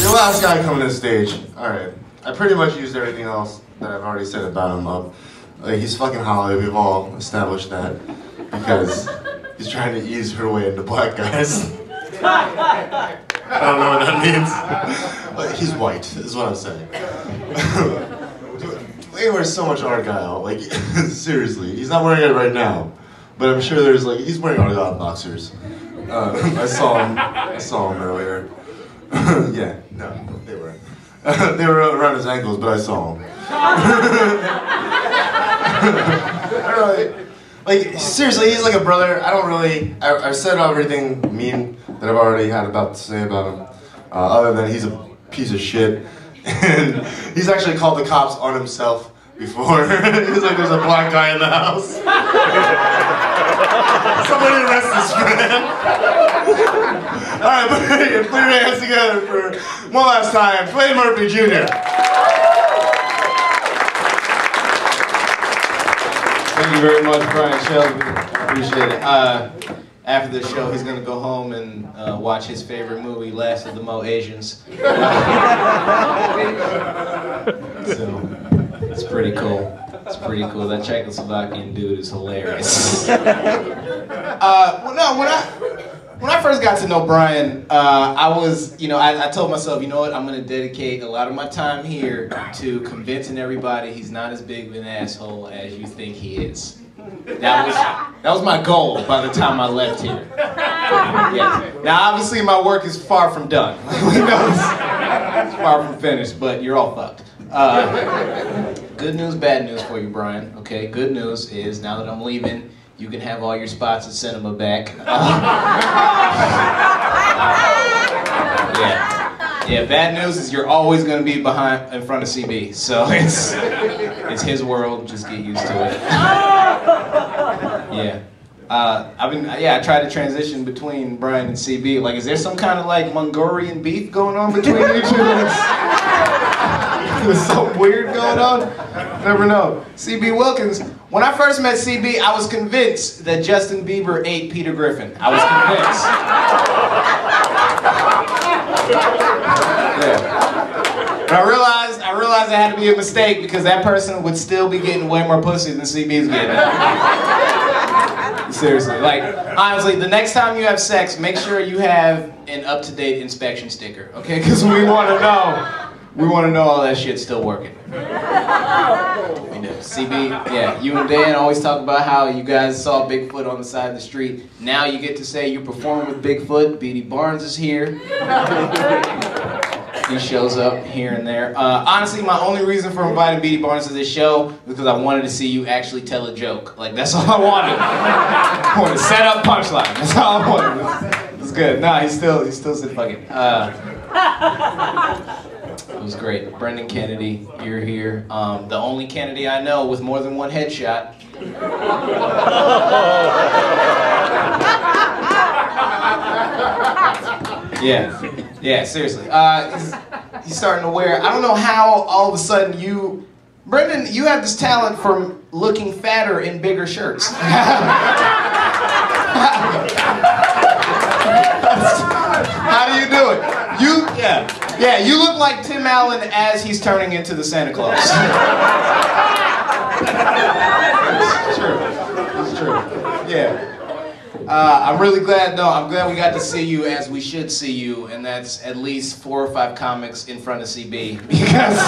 Your last guy coming to the stage. Alright. I pretty much used everything else that I've already said about him up. Like, he's fucking Holly, we've all established that. Because he's trying to ease her way into black guys. I don't know what that means. But he's white, is what I'm saying. Dwayne wears so much Argyle, like, seriously. He's not wearing it right now. But I'm sure there's like, he's wearing Argyle boxers. I saw him earlier. Yeah, no, they weren't. They were around his ankles, but I saw him. I don't really, like, seriously, he's like a brother. I don't really, I've said everything mean that I've already had about to say about him. Other than he's a piece of shit. And he's actually called the cops on himself before. He's like, there's a black guy in the house. Somebody arrest this man. Alright, put your hands together for one last time, Dwayne Murphy Jr. Thank you very much, Brian Shelby. Appreciate it. After the show, he's going to go home and watch his favorite movie, Last of the Mo Asians. So, it's pretty cool. It's pretty cool. That Czechoslovakian dude is hilarious. When I first got to know Brian, I was, I told myself, you know what, I'm going to dedicate a lot of my time here to convincing everybody he's not as big of an asshole as you think he is. That was my goal by the time I left here. Yeah. Now, obviously, my work is far from done. We know it's far from finished, but you're all fucked. Good news, bad news for you, Brian. Okay, good news is now that I'm leaving, you can have all your spots at cinema back. Yeah. Bad news is you're always going to be in front of CB. So it's his world. Just get used to it. Yeah. I tried to transition between Brian and CB. Like, is there some kind of like Mongolian beef going on between you two? There's something weird going on? Never know. CB Wilkins. When I first met CB, I was convinced that Justin Bieber ate Peter Griffin. I was convinced. Yeah. But I realized it had to be a mistake because that person would still be getting way more pussy than CB's getting. Seriously, like, honestly, the next time you have sex, make sure you have an up-to-date inspection sticker, okay? Because we want to know all that shit's still working. We do. CB, yeah, you and Dan always talk about how you guys saw Bigfoot on the side of the street. Now you get to say you perform with Bigfoot. Beatty Barnes is here. He shows up here and there. Honestly, my only reason for inviting Beatty Barnes to this show was because I wanted to see you actually tell a joke. Like, that's all I wanted. I wanted to set up punchline. That's all I wanted. It was good. Nah, he still said fuck it. It was great. Brendan Kennedy, you're here. The only Kennedy I know with more than one headshot. Yeah, seriously. He's starting to wear, I don't know how all of a sudden Brendan, you have this talent for looking fatter in bigger shirts. How do you do it? Yeah, you look like Tim Allen as he's turning into the Santa Claus. It's true. Yeah. I'm really glad, I'm glad we got to see you as we should see you, and that's at least 4 or 5 comics in front of CB, because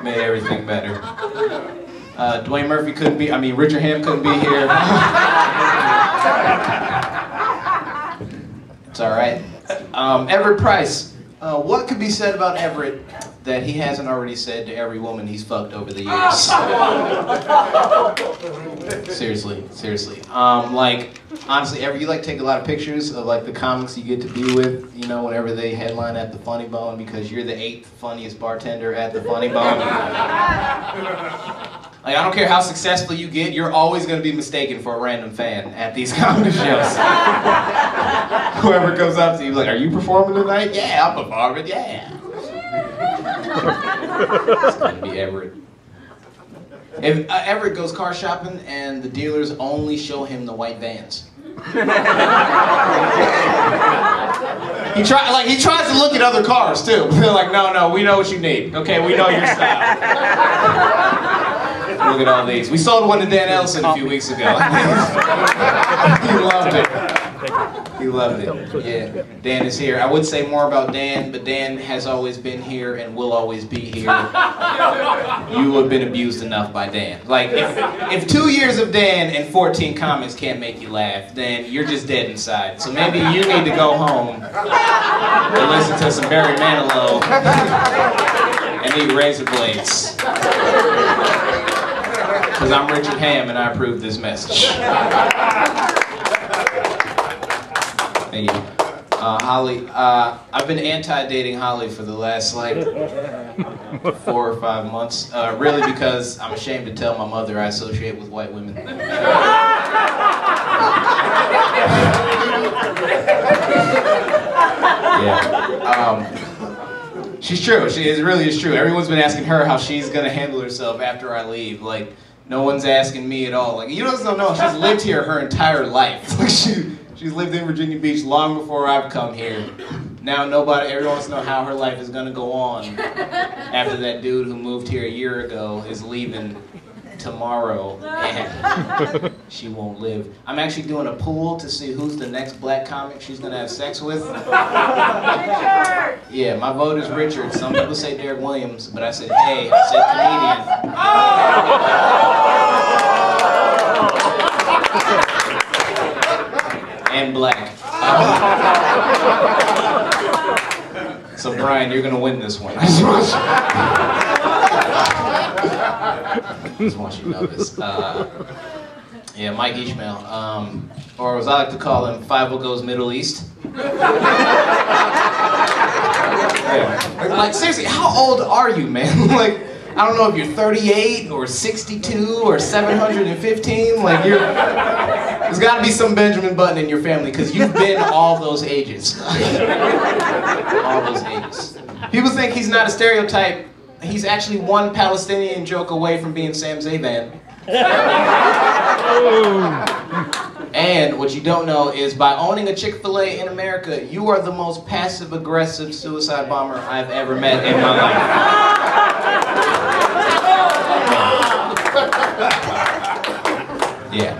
made everything better. Dwayne Murphy Richard Ham couldn't be here. It's all right. Everett Price. What could be said about Everett that he hasn't already said to every woman he's fucked over the years? Seriously. Like, honestly, you take a lot of pictures of like the comics you get to be with, whenever they headline at the Funny Bone, because you're the 8th funniest bartender at the Funny Bone. Like, I don't care how successful you get, you're always going to be mistaken for a random fan at these comedy shows. Whoever comes up to you, like, are you performing tonight? Yeah, I'm performing, yeah. It's going to be Everett. If Everett goes car shopping and the dealers only show him the white vans. He tries to look at other cars too. They're like, no, we know what you need. Okay, we know your style. Look at all these. We sold one to Dan Ellison a few weeks ago. He loved it. He loved it. Yeah, Dan is here. I would say more about Dan, but Dan has always been here and will always be here. You have been abused enough by Dan. Like, if 2 years of Dan and 14 comments can't make you laugh, then you're just dead inside. So maybe you need to go home and listen to some Barry Manilow and eat razor blades. Because I'm Richard Ham and I approve this message. Thank you. Holly, I've been anti-dating Holly for the last, like, 4 or 5 months. Really because I'm ashamed to tell my mother I associate with white women. Yeah. She's true. It really is true. Everyone's been asking her how she's going to handle herself after I leave. Like, no one's asking me at all. Like, you guys don't know, she's lived here her entire life. Like, she's lived in Virginia Beach long before I've come here. Now everyone wants to know how her life is going to go on after that dude who moved here a year ago is leaving tomorrow and she won't live. I'm actually doing a poll to see who's the next black comic she's going to have sex with. Yeah, my vote is Richard. Some people say Derek Williams, but I said, hey, I said comedian. And black. So Brian, you're gonna win this one. I just want you to know this. Yeah, Mike Ishmael, or as I like to call him, Fievel Goes Middle East. Yeah. Like seriously, how old are you, man? Like, I don't know if you're 38 or 62 or 715. Like there's got to be some Benjamin Button in your family because you've been all those ages. All those ages. People think he's not a stereotype. He's actually one Palestinian joke away from being Sam Zaban. And what you don't know is by owning a Chick-fil-A in America, you are the most passive-aggressive suicide bomber I've ever met in my life. Yeah.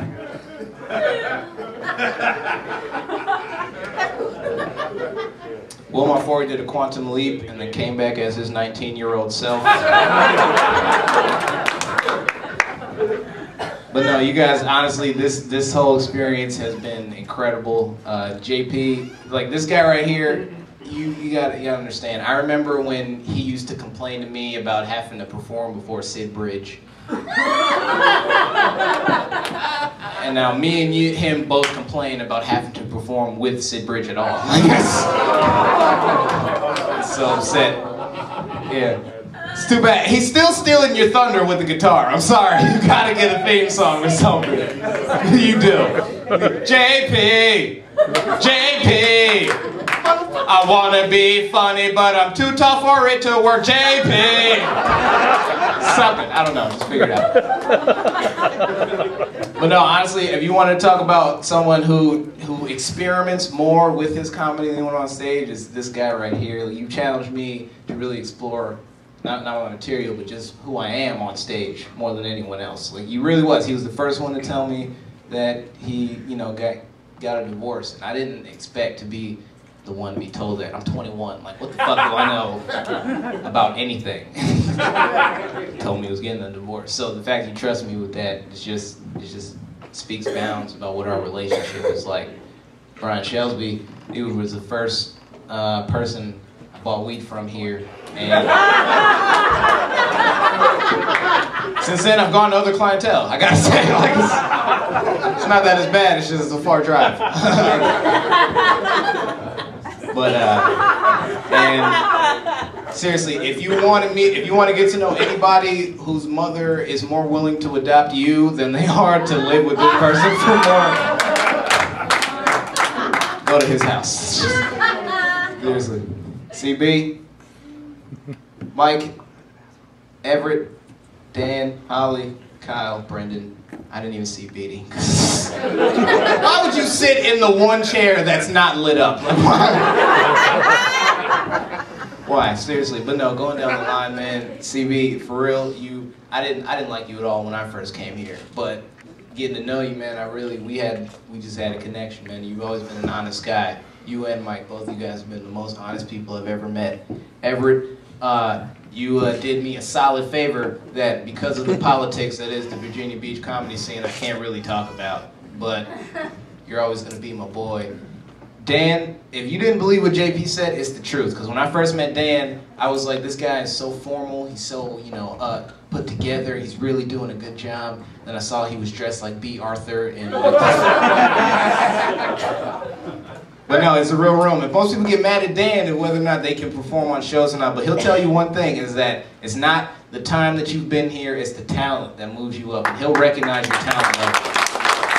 Wilmar Ford did a quantum leap and then came back as his 19-year-old self. But no, you guys, honestly, this whole experience has been incredible. JP, like this guy right here, you gotta understand. I remember when he used to complain to me about having to perform before Sid Bridge. And now me and him both complain about having to perform with Sid Bridge at all. It's so upset. Yeah. It's too bad. He's still stealing your thunder with the guitar. I'm sorry. You gotta get a theme song or something. You do. JP! JP! I wanna be funny, but I'm too tough for it to work. JP! Something. I don't know. Just figure it out. But no, honestly, if you want to talk about someone who experiments more with his comedy than anyone on stage, is this guy right here. You challenged me to really explore not my material, but just who I am on stage more than anyone else. Like, he really was. He was the first one to tell me that he, got a divorce, and I didn't expect to be the one to be told that. I'm 21. Like, what the fuck do I know about anything? He told me he was getting a divorce. So the fact he trusts me with that it just speaks bounds about what our relationship is like. Brian Shelsby, he was the first person I bought weed from here. And since then, I've gone to other clientele. I gotta say, like, it's not that as bad. It's just a far drive. But and seriously, if you want to get to know anybody whose mother is more willing to adopt you than they are to live with this person for more, go to his house. Seriously, CB. Mike, Everett, Dan, Holly, Kyle, Brendan, I didn't even see Beatty. Why would you sit in the one chair that's not lit up? Like, why? Seriously, but no, going down the line, man. CB, for real, I didn't like you at all when I first came here, but getting to know you, man, we just had a connection, man. You've always been an honest guy. You and Mike, both of you guys have been the most honest people I've ever met. Everett, you did me a solid favor that because of the politics that is the Virginia Beach comedy scene, I can't really talk about, but you're always gonna be my boy. Dan, if you didn't believe what JP said, it's the truth. Because when I first met Dan, I was like, this guy is so formal. He's so, put together. He's really doing a good job. Then I saw he was dressed like B. Arthur. And but no, it's a real room. And most people get mad at Dan and whether or not they can perform on shows or not. But he'll tell you one thing, is that it's not the time that you've been here, it's the talent that moves you up. And he'll recognize your talent level.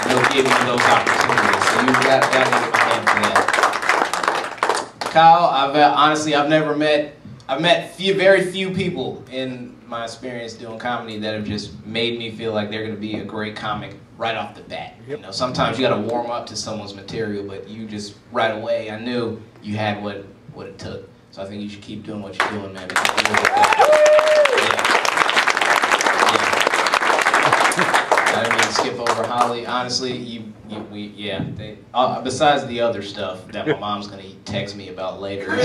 And he'll give you those opportunities. So you've got to give a hand for that. Kyle, I've met very few people in my experience doing comedy that have just made me feel like they're going to be a great comic right off the bat. Yep. Sometimes you got to warm up to someone's material, but you just right away, I knew you had what it took. So I think you should keep doing what you're doing, man. I didn't mean to skip over Holly. Honestly, besides the other stuff that my mom's gonna text me about later.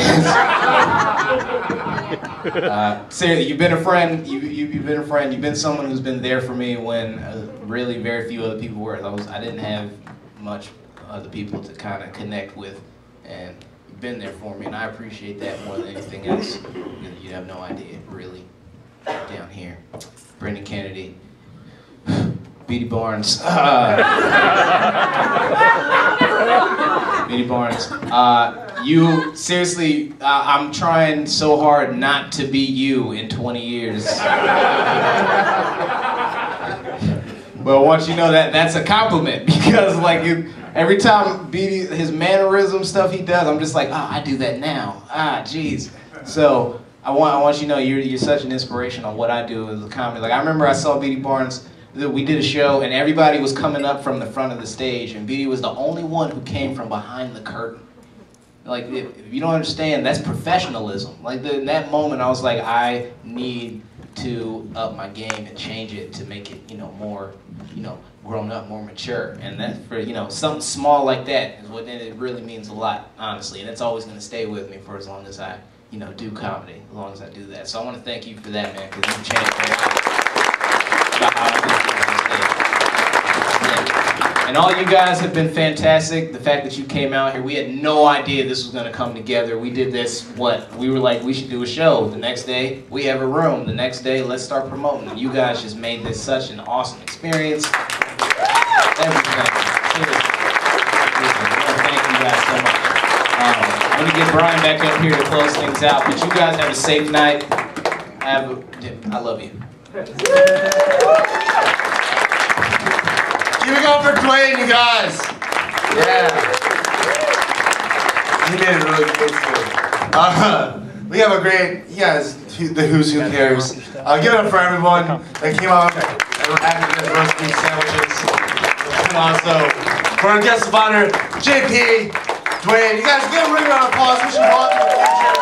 Seriously, you've been a friend. You've been a friend. You've been someone who's been there for me when really very few other people were. I didn't have much other people to kind of connect with, and you've been there for me, and I appreciate that more than anything else. You have no idea, really. Down here, Brendan Kennedy. Beatty Barnes. Beatty Barnes. You, seriously, I'm trying so hard not to be you in 20 years. But I want you to know that that's a compliment, because every time Beatty, his mannerism stuff he does, I'm just like, I do that now. Jeez. So I want you to know you're such an inspiration on what I do as a comic. I remember I saw Beatty Barnes. We did a show and everybody was coming up from the front of the stage, and Beatty was the only one who came from behind the curtain. If you don't understand, that's professionalism. In that moment, I was like, I need to up my game and change it to make it, more, grown up, more mature. And that's for, something small like that is what it really means a lot, honestly. And it's always going to stay with me for as long as I, do comedy, as long as I do that. So I want to thank you for that, man, because you've changed about how I do things on stage. And all you guys have been fantastic. The fact that you came out here, we had no idea this was going to come together. We did this, we were like, we should do a show. The next day, we have a room. The next day, let's start promoting. And you guys just made this such an awesome experience. Everything. Thank you guys so much. I'm going to get Brian back up here to close things out. But you guys have a safe night. I love you. Keep it going for Dwayne, you guys. Yeah. He made it really good too. We have a great, the Who's Who Cares. Give it up for everyone that came out and had the roast beef sandwiches. And also for our guest of honor, JP, Dwayne. You guys give a ring round of applause. We should walk in the future.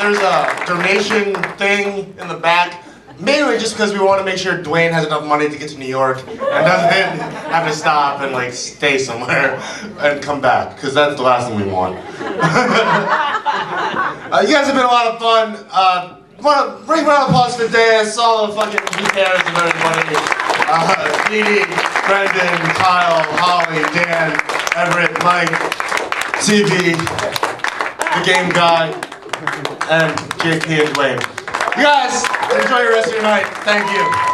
There's a donation thing in the back, mainly just because we want to make sure Dwayne has enough money to get to New York and doesn't have to stop and stay somewhere and come back, because that's the last thing we want. You guys have been a lot of fun. Bring round of applause for Deus, all the fucking Who Cares of everybody. Dee, Brendan, Kyle, Holly, Dan, Everett, Mike, TV, the game guy, and JP and Dwayne. You guys, enjoy the rest of your night. Thank you.